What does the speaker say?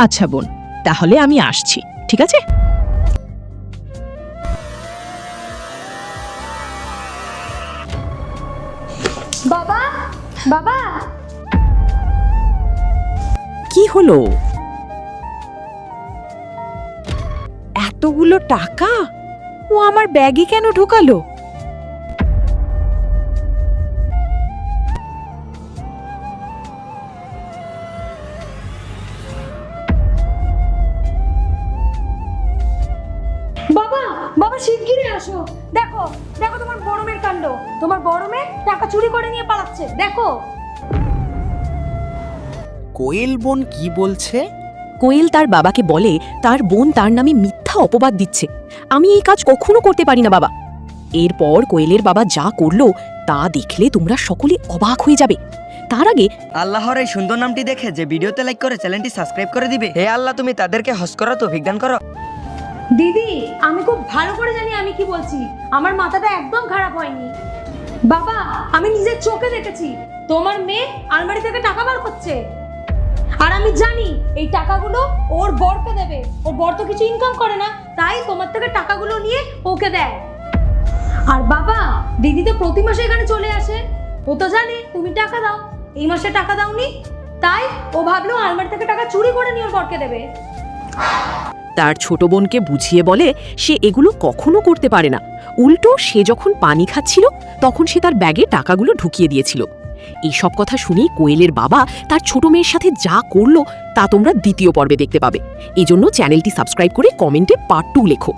আচ্ছা বোন, তাহলে আমি আসছি, ঠিক আছে? বাবা, বাবা, কি হলো? এতগুলো টাকা ও আমার ব্যাগে কেন ঢোকালো? বাবা, বাবা শিগগিরই আসো। দেখো, দেখো তোমার বড় মেয়ের কাণ্ড। তোমার বড় মেয়ে টাকা চুরি করে নিয়ে পালাচ্ছে, দেখো। কোয়েল বোন কি বলছে? কোয়েল তার বাবাকে বলে তার বোন তার নামে মিথ্যা অপবাদ দিচ্ছে। আমি এই কাজ কখনো করতে পারি না বাবা। এরপর কোয়েলের বাবা যা করলো তা দেখলে তোমরা সকলে অবাক হয়ে যাবে। তার আগে আল্লাহর এই সুন্দর নামটি দেখে যে ভিডিওতে লাইক করে চ্যানেলটি সাবস্ক্রাইব করে দিবে। হে আল্লাহ, তুমি তাদেরকে হজ করা তৌফিক দান করো। দিদি, আমি খুব ভালো করে জানি আমি কি বলছি। আমার মাথাটা একদম খারাপ হয়নি। বাবা, আমি নিজের চোখে দেখেছি তোমার মেয়ে আলমারি থেকে টাকা বার করছে। আর আমি জানি এই টাকাগুলো ওর বরকে দেবে। ওর বর তো কিছু ইনকাম করে না, তাই তোমার থেকে টাকাগুলো নিয়ে ওকে দেয়। আর বাবা, দিদি তো প্রতি মাসে এখানে চলে আসে। ও তো জানে তুমি টাকা দাও, এই মাসে টাকা দাওনি, তাই ও ভাবলো আলমারি থেকে টাকা চুরি করে নিয়ে ওর বরকে দেবে। তার ছোট বোনকে বুঝিয়ে বলে সে এগুলো কখনো করতে পারে না। উল্টো সে যখন পানি খাচ্ছিল তখন সে তার ব্যাগে টাকাগুলো ঢুকিয়ে দিয়েছিল। এইসব কথা শুনেই কোয়েলের বাবা তার ছোট মেয়ের সাথে যা করলো তা তোমরা দ্বিতীয় পর্বে দেখতে পাবে। এজন্য চ্যানেলটি সাবস্ক্রাইব করে কমেন্টে পার্ট 2 লেখো।